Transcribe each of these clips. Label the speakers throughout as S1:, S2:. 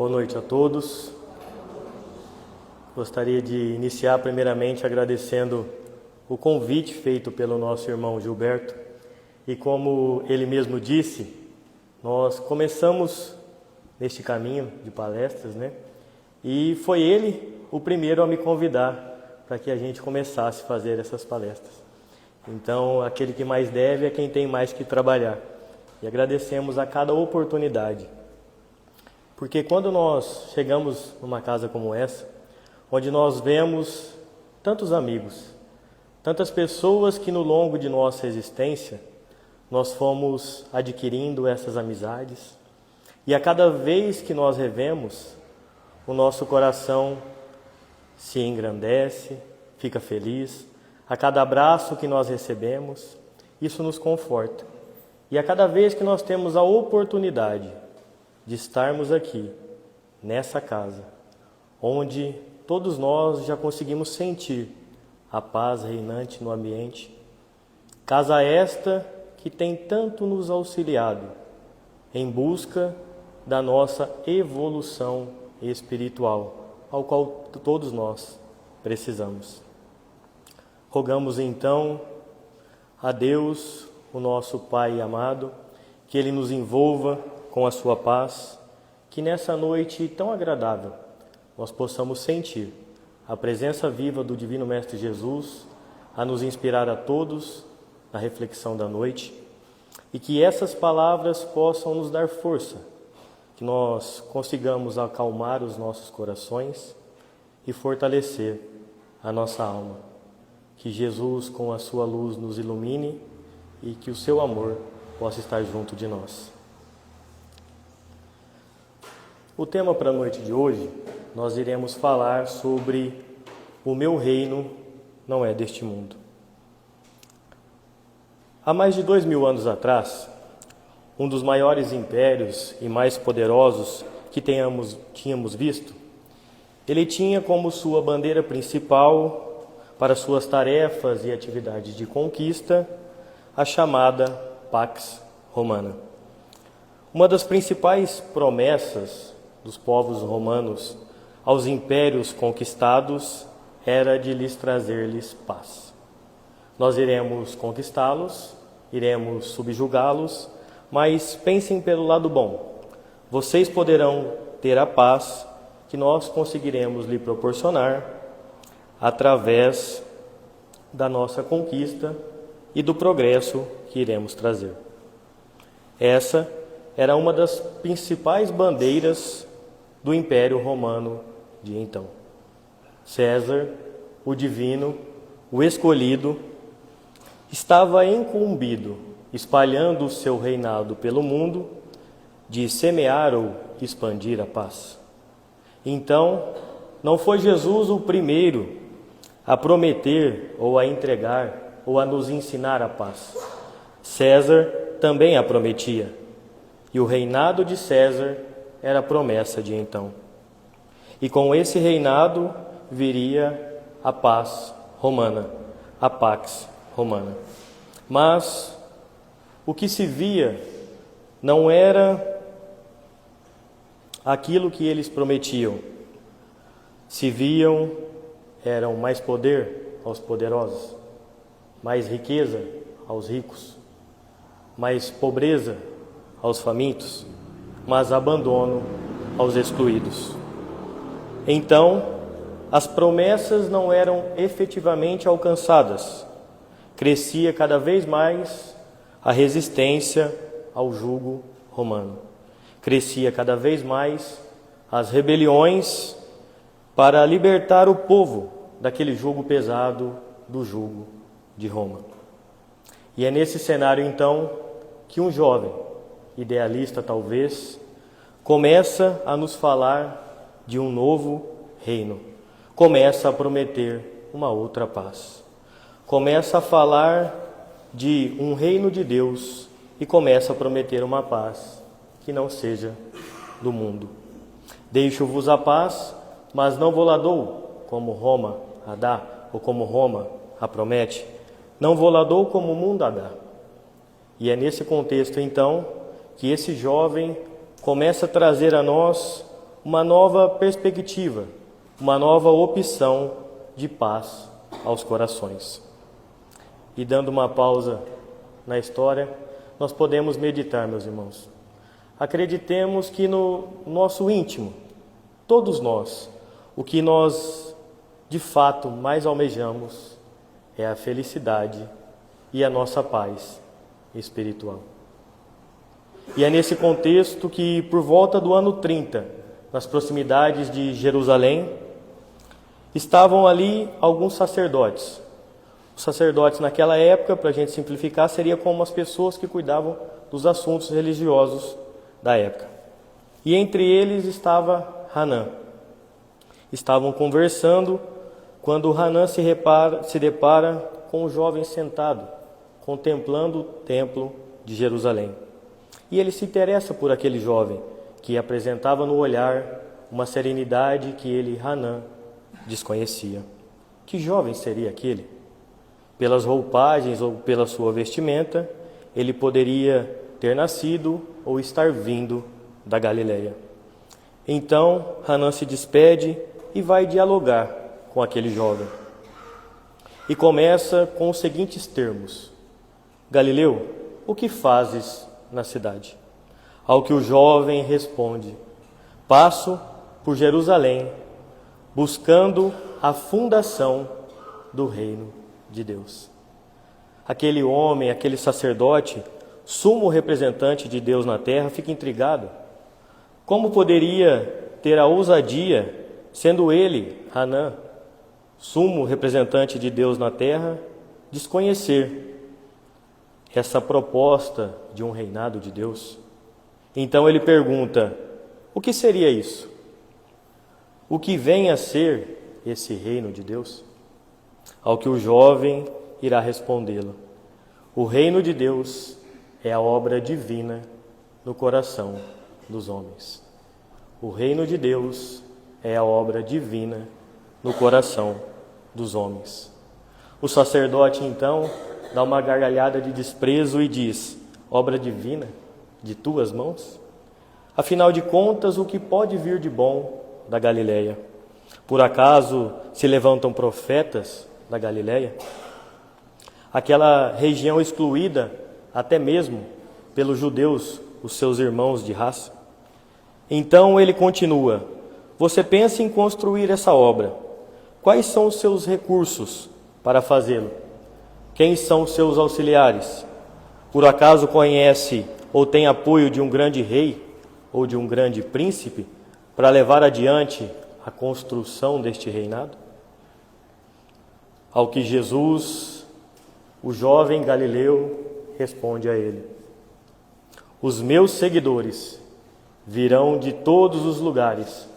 S1: Boa noite a todos. Gostaria de iniciar primeiramente agradecendo o convite feito pelo nosso irmão Gilberto. E como ele mesmo disse, nós começamos neste caminho de palestras, E foi ele o primeiro a me convidar para que a gente começasse a fazer essas palestras. Então, aquele que mais deve é quem tem mais que trabalhar. E agradecemos a cada oportunidade. Porque quando nós chegamos numa casa como essa, onde nós vemos tantos amigos, tantas pessoas que no longo de nossa existência, nós fomos adquirindo essas amizades, e a cada vez que nós revemos, o nosso coração se engrandece, fica feliz. A cada abraço que nós recebemos, isso nos conforta. E a cada vez que nós temos a oportunidade de estarmos aqui, nessa casa, onde todos nós já conseguimos sentir a paz reinante no ambiente. Casa esta que tem tanto nos auxiliado em busca da nossa evolução espiritual, ao qual todos nós precisamos. Rogamos então a Deus, o nosso Pai amado, que Ele nos envolva com a sua paz, que nessa noite tão agradável nós possamos sentir a presença viva do Divino Mestre Jesus a nos inspirar a todos na reflexão da noite, e que essas palavras possam nos dar força, que nós consigamos acalmar os nossos corações e fortalecer a nossa alma. Que Jesus com a sua luz nos ilumine e que o seu amor possa estar junto de nós. O tema para a noite de hoje, nós iremos falar sobre o meu reino não é deste mundo. Há mais de 2000 anos atrás, um dos maiores impérios e mais poderosos que tínhamos visto, ele tinha como sua bandeira principal para suas tarefas e atividades de conquista a chamada Pax Romana. Uma das principais promessas dos povos romanos aos impérios conquistados era de lhes trazer-lhes paz. Nós iremos conquistá-los, iremos subjugá-los, mas pensem pelo lado bom. Vocês poderão ter a paz que nós conseguiremos lhe proporcionar através da nossa conquista e do progresso que iremos trazer. Essa era uma das principais bandeiras do Império Romano de então. César, o divino, o escolhido, estava incumbido, espalhando o seu reinado pelo mundo, de semear ou expandir a paz. Então, não foi Jesus o primeiro a prometer ou a entregar ou a nos ensinar a paz. César também a prometia, e o reinado de César era a promessa de então. E com esse reinado viria a paz romana, a Pax Romana. Mas o que se via não era aquilo que eles prometiam. Se viam, eram mais poder aos poderosos, mais riqueza aos ricos, mais pobreza aos famintos, mas abandono aos excluídos. Então, as promessas não eram efetivamente alcançadas. Crescia cada vez mais a resistência ao jugo romano. Crescia cada vez mais as rebeliões para libertar o povo daquele jugo pesado do jugo de Roma. E é nesse cenário, então, que um jovem, idealista talvez, começa a nos falar de um novo reino. Começa a prometer uma outra paz. Começa a falar de um reino de Deus e começa a prometer uma paz que não seja do mundo. Deixo-vos a paz, mas não vou lá dou, como Roma a dá, ou como Roma a promete. Não vou lá dou como o mundo a dá. E é nesse contexto, então, que esse jovem começa a trazer a nós uma nova perspectiva, uma nova opção de paz aos corações. E dando uma pausa na história, nós podemos meditar, meus irmãos. Acreditemos que no nosso íntimo, todos nós, o que nós de fato mais almejamos é a felicidade e a nossa paz espiritual. E é nesse contexto que, por volta do ano 30, nas proximidades de Jerusalém, estavam ali alguns sacerdotes. Os sacerdotes naquela época, para a gente simplificar, seria como as pessoas que cuidavam dos assuntos religiosos da época. E entre eles estava Hanã. Estavam conversando quando Hanã se depara com um jovem sentado, contemplando o templo de Jerusalém. E ele se interessa por aquele jovem, que apresentava no olhar uma serenidade que ele, Hanã, desconhecia. Que jovem seria aquele? Pelas roupagens ou pela sua vestimenta, ele poderia ter nascido ou estar vindo da Galileia. Então, Hanã se despede e vai dialogar com aquele jovem. E começa com os seguintes termos: Galileu, o que fazes na cidade? Ao que o jovem responde: passo por Jerusalém, buscando a fundação do reino de Deus. Aquele homem, aquele sacerdote, sumo representante de Deus na terra, fica intrigado. Como poderia ter a ousadia, sendo ele, Hanã, sumo representante de Deus na terra, desconhecer essa proposta de um reinado de Deus? Então ele pergunta: o que seria isso? O que vem a ser esse reino de Deus? Ao que o jovem irá respondê-lo: o reino de Deus é a obra divina no coração dos homens. O reino de Deus é a obra divina no coração dos homens. O sacerdote então dá uma gargalhada de desprezo e diz: obra divina de tuas mãos? Afinal de contas, o que pode vir de bom da Galileia? Por acaso se levantam profetas da Galileia? Aquela região excluída até mesmo pelos judeus, os seus irmãos de raça. Então ele continua: você pensa em construir essa obra. Quais são os seus recursos para fazê-lo? Quem são os seus auxiliares? Por acaso conhece ou tem apoio de um grande rei ou de um grande príncipe para levar adiante a construção deste reinado? Ao que Jesus, o jovem Galileu, responde a ele: os meus seguidores virão de todos os lugares,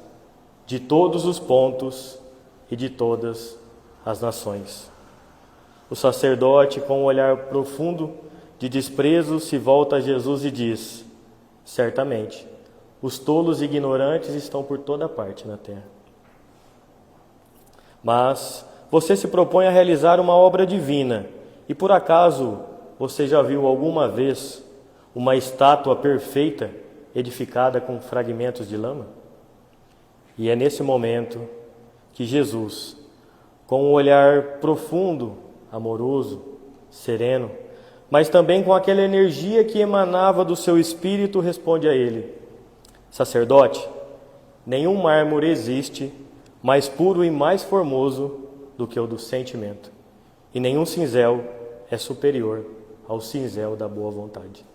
S1: de todos os pontos e de todas as nações. O sacerdote, com um olhar profundo de desprezo, se volta a Jesus e diz: certamente, os tolos e ignorantes estão por toda parte na terra. Mas você se propõe a realizar uma obra divina, e por acaso você já viu alguma vez uma estátua perfeita edificada com fragmentos de lama? E é nesse momento que Jesus, com um olhar profundo, amoroso, sereno, mas também com aquela energia que emanava do seu espírito, responde a ele: sacerdote, nenhum mármore existe mais puro e mais formoso do que o do sentimento, e nenhum cinzel é superior ao cinzel da boa vontade.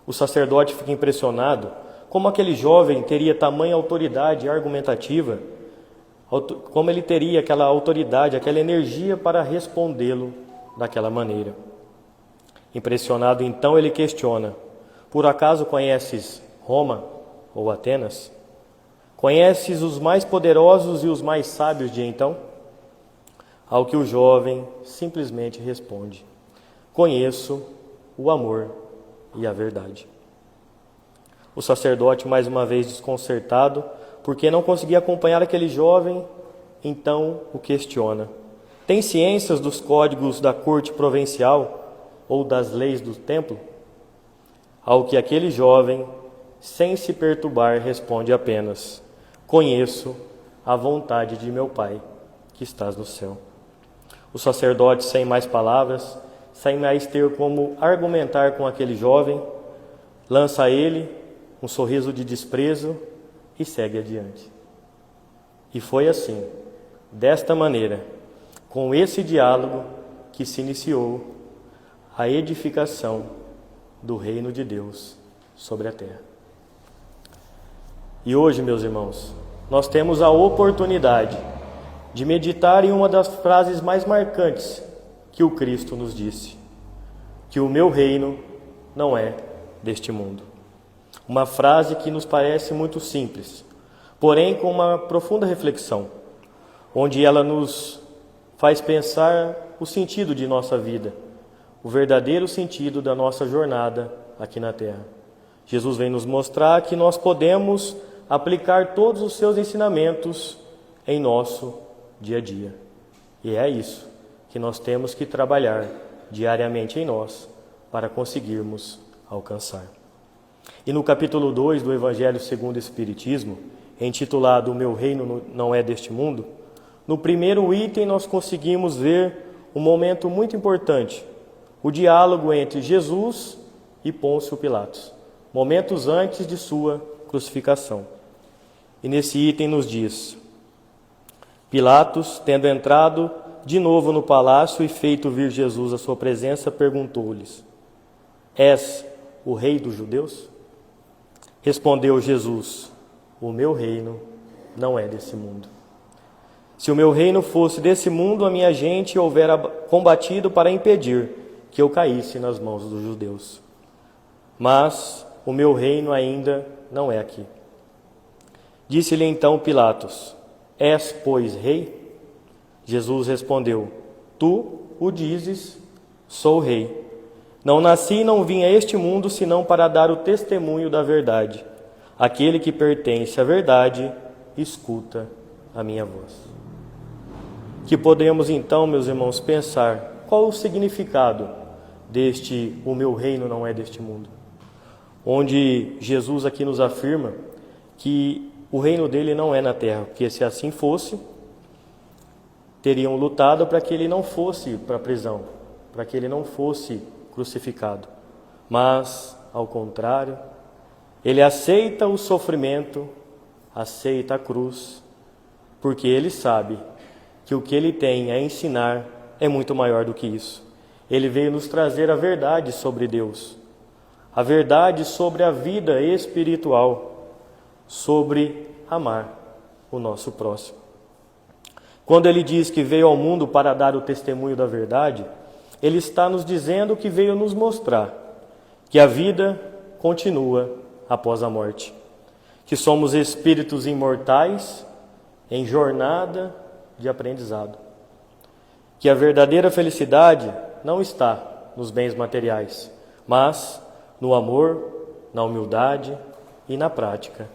S1: O sacerdote fica impressionado como aquele jovem teria tamanha autoridade argumentativa, como ele teria aquela autoridade, aquela energia para respondê-lo daquela maneira. Impressionado, então, ele questiona: por acaso conheces Roma ou Atenas? Conheces os mais poderosos e os mais sábios de então? Ao que o jovem simplesmente responde: conheço o amor e a verdade. O sacerdote, mais uma vez desconcertado, porque não conseguia acompanhar aquele jovem, então o questiona: tem ciências dos códigos da corte provincial ou das leis do templo? Ao que aquele jovem, sem se perturbar, responde apenas: conheço a vontade de meu Pai que estás no céu. O sacerdote, sem mais palavras, sem mais ter como argumentar com aquele jovem, lança a ele um sorriso de desprezo e segue adiante. E foi assim, desta maneira, com esse diálogo, que se iniciou a edificação do reino de Deus sobre a terra. E hoje, meus irmãos, nós temos a oportunidade de meditar em uma das frases mais marcantes que o Cristo nos disse: que o meu reino não é deste mundo. Uma frase que nos parece muito simples, porém com uma profunda reflexão, onde ela nos faz pensar o sentido de nossa vida, o verdadeiro sentido da nossa jornada aqui na terra. Jesus vem nos mostrar que nós podemos aplicar todos os seus ensinamentos em nosso dia a dia. E é isso que nós temos que trabalhar diariamente em nós para conseguirmos alcançar. E no capítulo 2 do Evangelho segundo o Espiritismo, intitulado O Meu Reino Não É Deste Mundo, no primeiro item nós conseguimos ver um momento muito importante, o diálogo entre Jesus e Pôncio Pilatos, momentos antes de sua crucificação. E nesse item nos diz: Pilatos, tendo entrado de novo no palácio e feito vir Jesus à sua presença, perguntou-lhes: És o rei dos judeus? Respondeu Jesus: O meu reino não é desse mundo. Se o meu reino fosse desse mundo, a minha gente houvera combatido para impedir que eu caísse nas mãos dos judeus. Mas o meu reino ainda não é aqui. Disse-lhe então Pilatos: És, pois, rei? Jesus respondeu: Tu o dizes, sou rei. Não nasci e não vim a este mundo senão para dar o testemunho da verdade. Aquele que pertence à verdade, escuta a minha voz. Que podemos então, meus irmãos, pensar qual o significado deste o meu reino não é deste mundo, onde Jesus aqui nos afirma que o reino dele não é na terra, porque se assim fosse, teriam lutado para que ele não fosse para a prisão, para que ele não fosse crucificado. Mas, ao contrário, ele aceita o sofrimento, aceita a cruz, porque ele sabe que o que ele tem a ensinar é muito maior do que isso. Ele veio nos trazer a verdade sobre Deus, a verdade sobre a vida espiritual, sobre amar o nosso próximo. Quando ele diz que veio ao mundo para dar o testemunho da verdade, ele está nos dizendo que veio nos mostrar que a vida continua após a morte, que somos espíritos imortais em jornada de aprendizado, que a verdadeira felicidade não está nos bens materiais, mas no amor, na humildade e na prática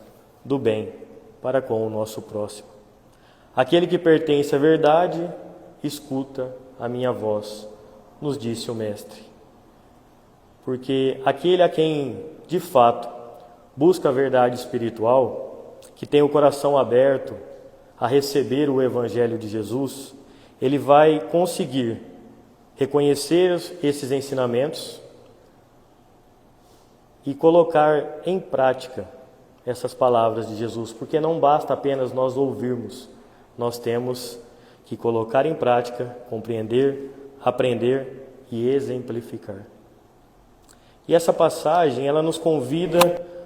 S1: do bem para com o nosso próximo. Aquele que pertence à verdade, escuta a minha voz, nos disse o Mestre. Porque aquele a quem, de fato, busca a verdade espiritual, que tem o coração aberto a receber o Evangelho de Jesus, ele vai conseguir reconhecer esses ensinamentos e colocar em prática essas palavras de Jesus, porque não basta apenas nós ouvirmos, nós temos que colocar em prática, compreender, aprender e exemplificar. E essa passagem, ela nos convida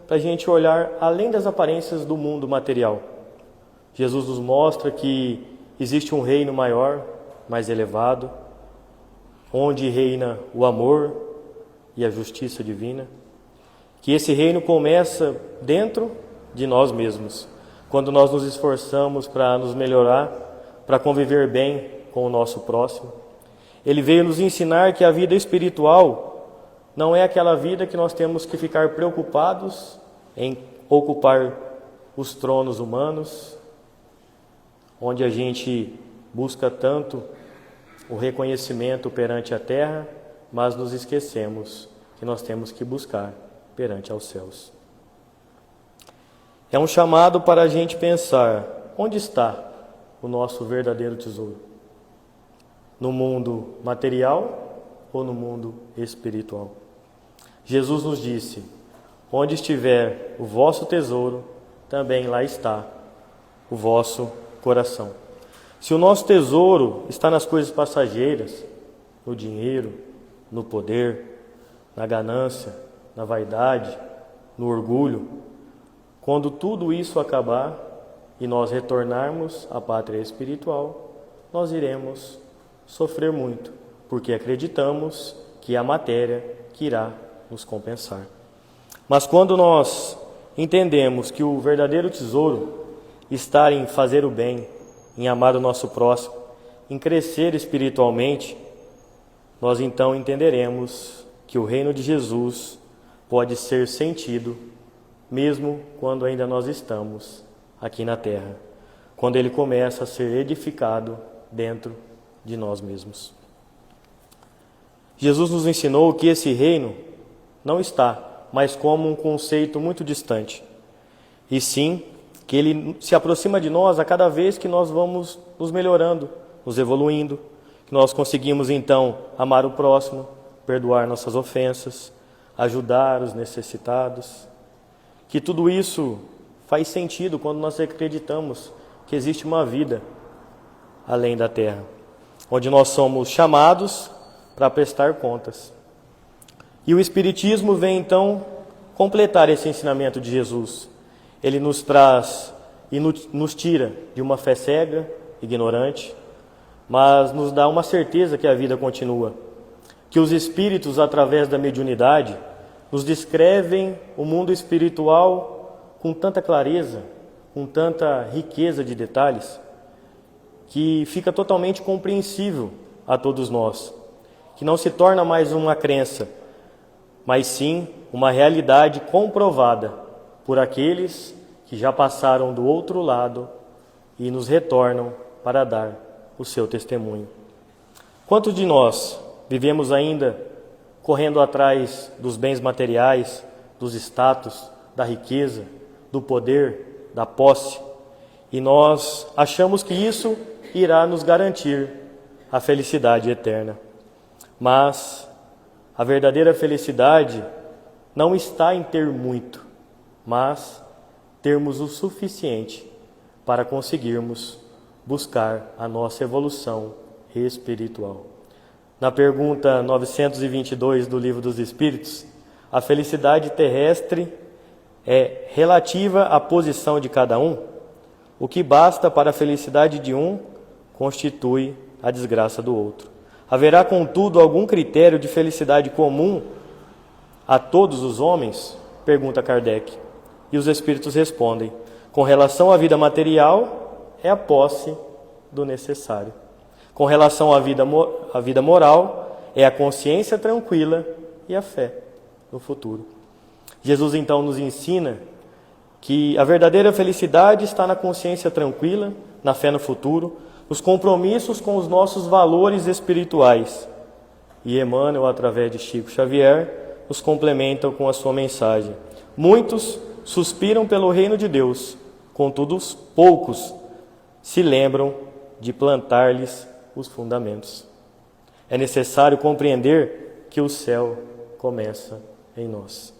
S1: para a gente olhar além das aparências do mundo material. Jesus nos mostra que existe um reino maior, mais elevado, onde reina o amor e a justiça divina, que esse reino começa dentro de nós mesmos, quando nós nos esforçamos para nos melhorar, para conviver bem com o nosso próximo. Ele veio nos ensinar que a vida espiritual não é aquela vida que nós temos que ficar preocupados em ocupar os tronos humanos, onde a gente busca tanto o reconhecimento perante a terra, mas nos esquecemos que nós temos que buscar perante aos céus. É um chamado para a gente pensar: onde está o nosso verdadeiro tesouro? No mundo material ou no mundo espiritual? Jesus nos disse: onde estiver o vosso tesouro, também lá está o vosso coração. Se o nosso tesouro está nas coisas passageiras, no dinheiro, no poder, na ganância, na vaidade, no orgulho, quando tudo isso acabar e nós retornarmos à pátria espiritual, nós iremos sofrer muito, porque acreditamos que é a matéria que irá nos compensar. Mas quando nós entendemos que o verdadeiro tesouro está em fazer o bem, em amar o nosso próximo, em crescer espiritualmente, nós então entenderemos que o reino de Jesus pode ser sentido mesmo quando ainda nós estamos aqui na terra, quando ele começa a ser edificado dentro de nós mesmos. Jesus nos ensinou que esse reino não está mais como um conceito muito distante, e sim que ele se aproxima de nós a cada vez que nós vamos nos melhorando, nos evoluindo, que nós conseguimos então amar o próximo, perdoar nossas ofensas, ajudar os necessitados, que tudo isso faz sentido quando nós acreditamos que existe uma vida além da terra, onde nós somos chamados para prestar contas. E o Espiritismo vem então completar esse ensinamento de Jesus. Ele nos traz e nos tira de uma fé cega, ignorante, mas nos dá uma certeza que a vida continua, que os espíritos, através da mediunidade, nos descrevem o mundo espiritual com tanta clareza, com tanta riqueza de detalhes, que fica totalmente compreensível a todos nós, que não se torna mais uma crença, mas sim uma realidade comprovada por aqueles que já passaram do outro lado e nos retornam para dar o seu testemunho. Quantos de nós vivemos ainda correndo atrás dos bens materiais, dos status, da riqueza, do poder, da posse, e nós achamos que isso irá nos garantir a felicidade eterna. Mas a verdadeira felicidade não está em ter muito, mas termos o suficiente para conseguirmos buscar a nossa evolução espiritual. Na pergunta 922 do Livro dos Espíritos, a felicidade terrestre é relativa à posição de cada um? O que basta para a felicidade de um constitui a desgraça do outro. Haverá, contudo, algum critério de felicidade comum a todos os homens? Pergunta Kardec. E os Espíritos respondem: com relação à vida material, é a posse do necessário. Com relação à vida moral, é a consciência tranquila e a fé no futuro. Jesus então nos ensina que a verdadeira felicidade está na consciência tranquila, na fé no futuro, nos compromissos com os nossos valores espirituais. E Emmanuel, através de Chico Xavier, nos complementa com a sua mensagem: muitos suspiram pelo reino de Deus, contudo poucos se lembram de plantar-lhes os fundamentos. É necessário compreender que o céu começa em nós.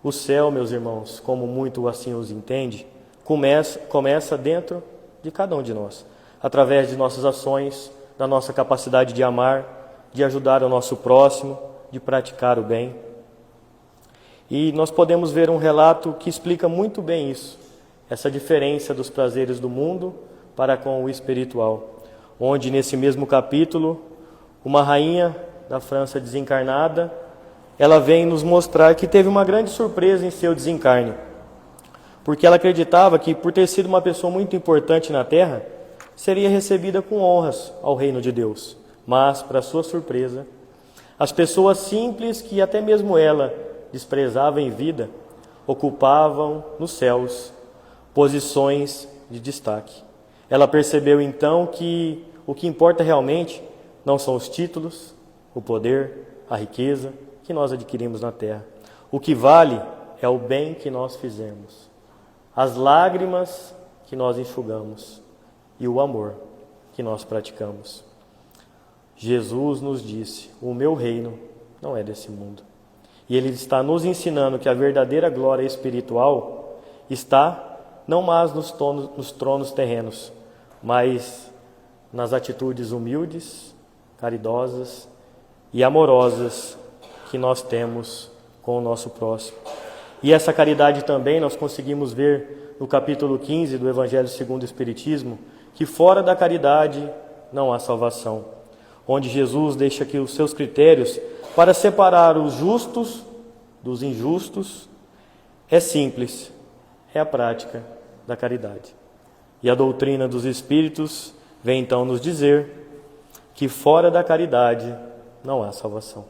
S1: O céu, meus irmãos, como muito assim os entende, começa dentro de cada um de nós, através de nossas ações, da nossa capacidade de amar, de ajudar o nosso próximo, de praticar o bem. E nós podemos ver um relato que explica muito bem isso, essa diferença dos prazeres do mundo para com o espiritual, onde nesse mesmo capítulo, uma rainha da França desencarnada, ela vem nos mostrar que teve uma grande surpresa em seu desencarne, porque ela acreditava que, por ter sido uma pessoa muito importante na Terra, seria recebida com honras ao reino de Deus. Mas, para sua surpresa, as pessoas simples, que até mesmo ela desprezava em vida, ocupavam nos céus posições de destaque. Ela percebeu então que o que importa realmente não são os títulos, o poder, a riqueza que nós adquirimos na terra. O que vale é o bem que nós fizemos, as lágrimas que nós enxugamos e o amor que nós praticamos. Jesus nos disse: o meu reino não é desse mundo. E Ele está nos ensinando que a verdadeira glória espiritual está não mais nos tronos terrenos, mas nas atitudes humildes, caridosas e amorosas que nós temos com o nosso próximo. E essa caridade também nós conseguimos ver no capítulo 15 do Evangelho segundo o Espiritismo, que fora da caridade não há salvação, onde Jesus deixa aqui os seus critérios para separar os justos dos injustos. É simples, é a prática da caridade. E a doutrina dos Espíritos vem então nos dizer que fora da caridade não há salvação.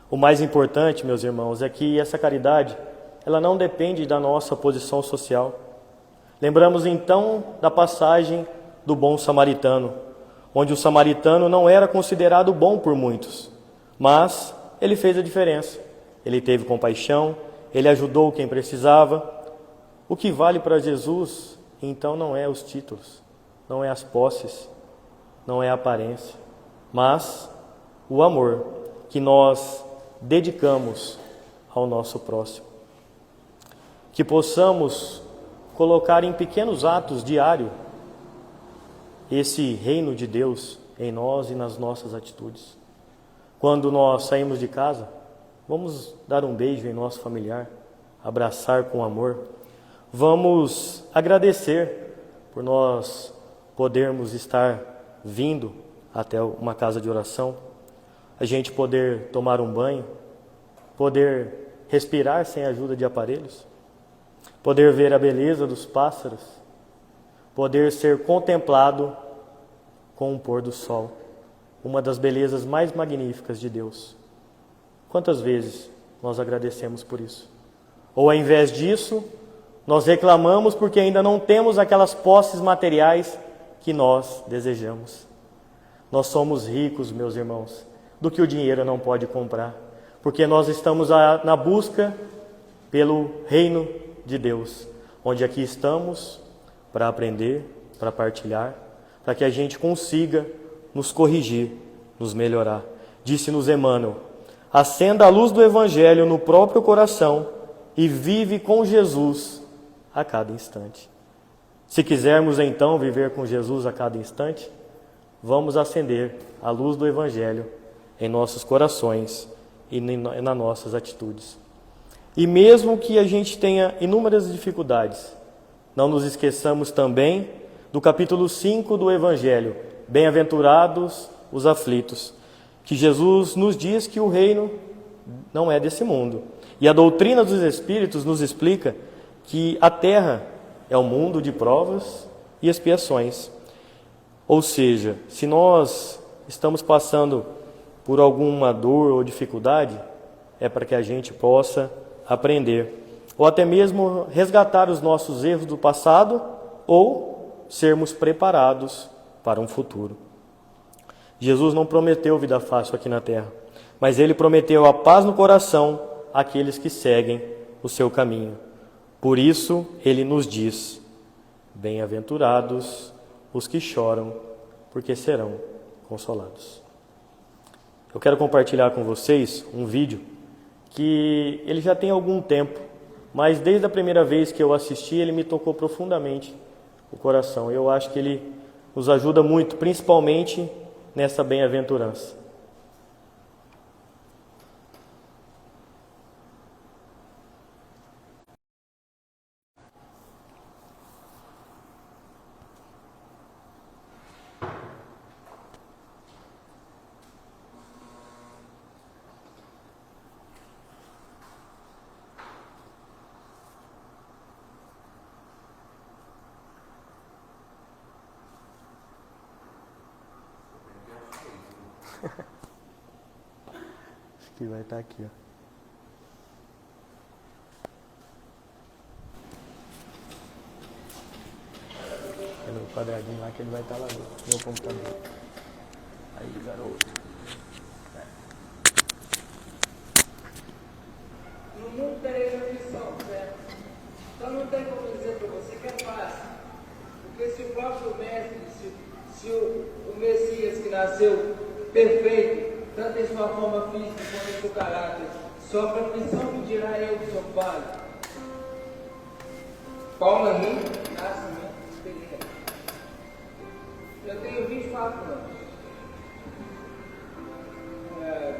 S1: O mais importante, meus irmãos, é que essa caridade, ela não depende da nossa posição social. Lembramos então da passagem do bom samaritano, onde o samaritano não era considerado bom por muitos, mas ele fez a diferença. Ele teve compaixão, ele ajudou quem precisava. O que vale para Jesus, então, não é os títulos, não é as posses, não é a aparência, mas o amor que nós dedicamos ao nosso próximo. Que possamos colocar em pequenos atos diários esse reino de Deus em nós e nas nossas atitudes. Quando nós saímos de casa, vamos dar um beijo em nosso familiar, abraçar com amor. Vamos agradecer por nós podermos estar vindo até uma casa de oração, a gente poder tomar um banho, poder respirar sem a ajuda de aparelhos, poder ver a beleza dos pássaros, poder ser contemplado com o pôr do sol, uma das belezas mais magníficas de Deus. Quantas vezes nós agradecemos por isso? Ou ao invés disso, nós reclamamos porque ainda não temos aquelas posses materiais que nós desejamos. Nós somos ricos, meus irmãos, do que o dinheiro não pode comprar, porque nós estamos na busca pelo reino de Deus, onde aqui estamos para aprender, para partilhar, para que a gente consiga nos corrigir, nos melhorar. Disse-nos Emmanuel: acenda a luz do Evangelho no próprio coração e vive com Jesus a cada instante. Se quisermos então viver com Jesus a cada instante, vamos acender a luz do Evangelho em nossos corações e nas nossas atitudes. E mesmo que a gente tenha inúmeras dificuldades, não nos esqueçamos também do capítulo 5 do Evangelho, bem-aventurados os aflitos, que Jesus nos diz que o reino não é desse mundo. E a doutrina dos Espíritos nos explica que a terra é um mundo de provas e expiações. Ou seja, se nós estamos passando por alguma dor ou dificuldade, é para que a gente possa aprender, ou até mesmo resgatar os nossos erros do passado, ou sermos preparados para um futuro. Jesus não prometeu vida fácil aqui na terra, mas Ele prometeu a paz no coração àqueles que seguem o seu caminho. Por isso, Ele nos diz: bem-aventurados os que choram, porque serão consolados. Eu quero compartilhar com vocês um vídeo que ele já tem algum tempo, mas desde a primeira vez que eu assisti, ele me tocou profundamente o coração. Eu acho que ele nos ajuda muito, principalmente nessa bem-aventurança. Acho que vai estar aqui, ó. É no quadradinho lá que ele vai estar lá no meu computador. Aí, garoto.
S2: No mundo tereis aflição, certo? Então não tem como dizer para você que é fácil. Porque se o próprio mestre, se o Messias que nasceu perfeito, tanto em sua forma física quanto em seu caráter, sofre aflição, que dirá eu que sou falho. Paulo Henrique Nascimento Pereira. Eu tenho 24 anos.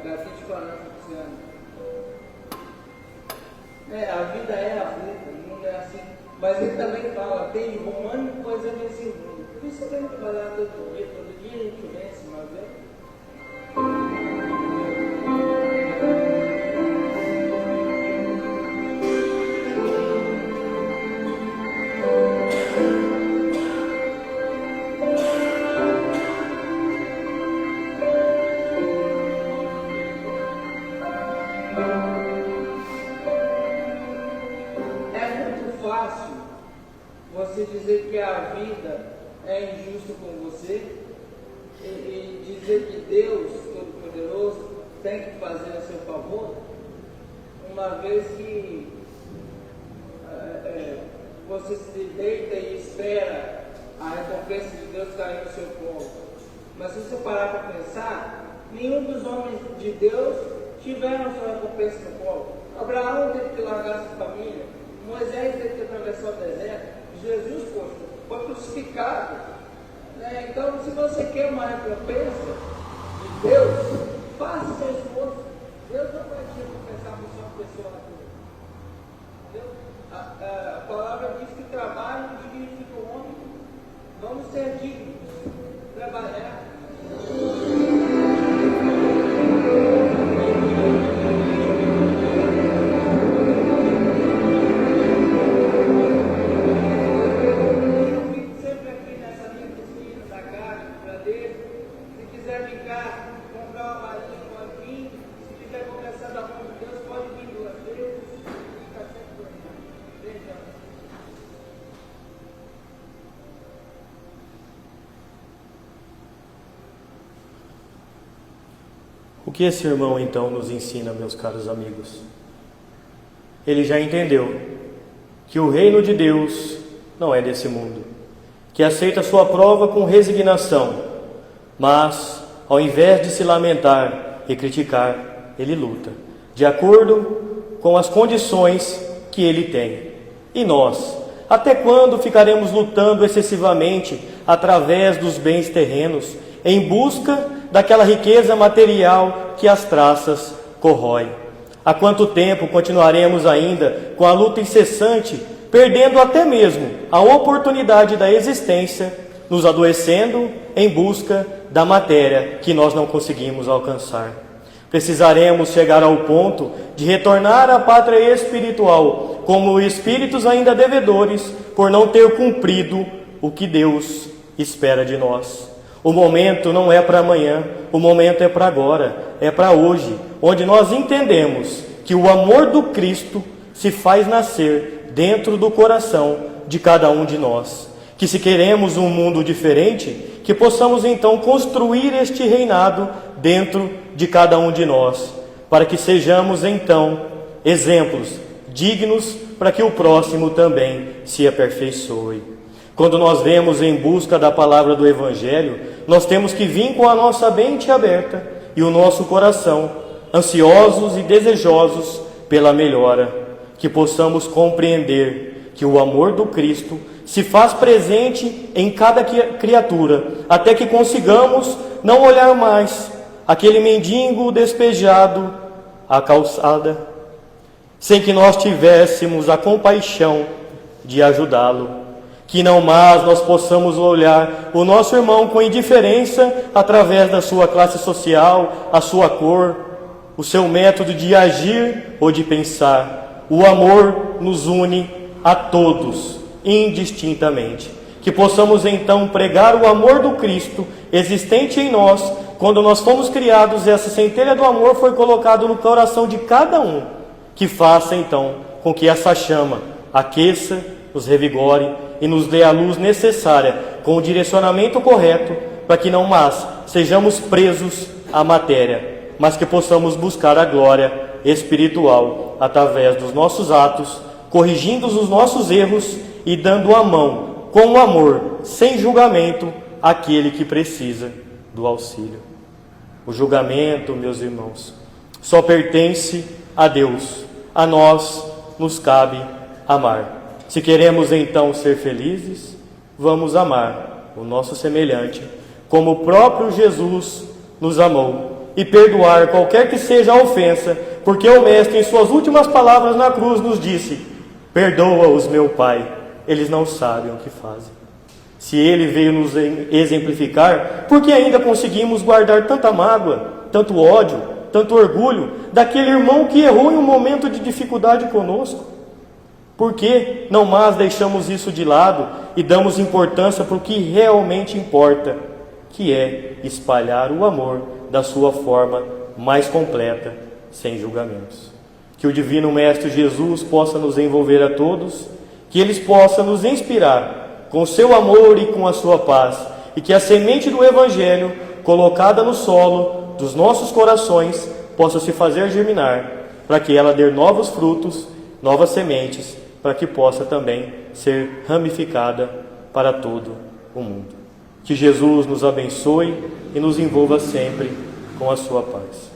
S2: Daqui de 40 anos. A vida é aflita, o mundo é assim. Mas ele também fala, tem de bom ânimo, pois é nesse mundo. Por isso você tem que trabalhar todo dia a gente vence, mas você dizer que a vida é injusta com você e dizer que Deus Todo-Poderoso tem que fazer a seu favor, uma vez que você se deita e espera a recompensa de Deus cair no seu colo. Mas se você parar para pensar, nenhum dos homens de Deus tiveram sua recompensa no colo. Abraão teve que largar sua família, Moisés teve que atravessar o deserto, Jesus, foi crucificado. Então, se você quer uma recompensa de Deus, faça seu esforço. Deus não vai te recompensar por sua pessoa natural. A palavra diz que o trabalho dignifica o homem. Vamos ser dignos, trabalhar.
S1: O que esse irmão então nos ensina, meus caros amigos? Ele já entendeu que o reino de Deus não é desse mundo, que aceita sua prova com resignação, mas ao invés de se lamentar e criticar, ele luta, de acordo com as condições que ele tem. E nós, até quando ficaremos lutando excessivamente através dos bens terrenos, em busca daquela riqueza material que as traças corroem? Há quanto tempo continuaremos ainda com a luta incessante, perdendo até mesmo a oportunidade da existência, nos adoecendo em busca da matéria que nós não conseguimos alcançar? Precisaremos chegar ao ponto de retornar à pátria espiritual como espíritos ainda devedores por não ter cumprido o que Deus espera de nós. O momento não é para amanhã, o momento é para agora, é para hoje, onde nós entendemos que o amor do Cristo se faz nascer dentro do coração de cada um de nós. Que se queremos um mundo diferente, que possamos então construir este reinado dentro de cada um de nós, para que sejamos então exemplos dignos para que o próximo também se aperfeiçoe. Quando nós vemos em busca da palavra do Evangelho, nós temos que vir com a nossa mente aberta e o nosso coração, ansiosos e desejosos pela melhora, que possamos compreender que o amor do Cristo se faz presente em cada criatura, até que consigamos não olhar mais aquele mendigo despejado à calçada, sem que nós tivéssemos a compaixão de ajudá-lo. Que não mais nós possamos olhar o nosso irmão com indiferença através da sua classe social, a sua cor, o seu método de agir ou de pensar. O amor nos une a todos, indistintamente. Que possamos então pregar o amor do Cristo existente em nós. Quando nós fomos criados, essa centelha do amor foi colocada no coração de cada um. Que faça então com que essa chama aqueça, nos revigore e nos dê a luz necessária com o direcionamento correto, para que não mais sejamos presos à matéria, mas que possamos buscar a glória espiritual através dos nossos atos, corrigindo os nossos erros e dando a mão, com amor, sem julgamento, àquele que precisa do auxílio. O julgamento, meus irmãos, só pertence a Deus. A nós nos cabe amar. Se queremos então ser felizes, vamos amar o nosso semelhante, como o próprio Jesus nos amou, e perdoar qualquer que seja a ofensa, porque o Mestre, em suas últimas palavras na cruz, nos disse: perdoa-os, meu Pai, eles não sabem o que fazem. Se Ele veio nos exemplificar, por que ainda conseguimos guardar tanta mágoa, tanto ódio, tanto orgulho daquele irmão que errou em um momento de dificuldade conosco? Por que não mais deixamos isso de lado e damos importância para o que realmente importa, que é espalhar o amor da sua forma mais completa, sem julgamentos? Que o Divino Mestre Jesus possa nos envolver a todos, que Ele possa nos inspirar com o seu amor e com a sua paz, e que a semente do Evangelho, colocada no solo dos nossos corações, possa se fazer germinar, para que ela dê novos frutos, novas sementes, para que possa também ser ramificada para todo o mundo. Que Jesus nos abençoe e nos envolva sempre com a sua paz.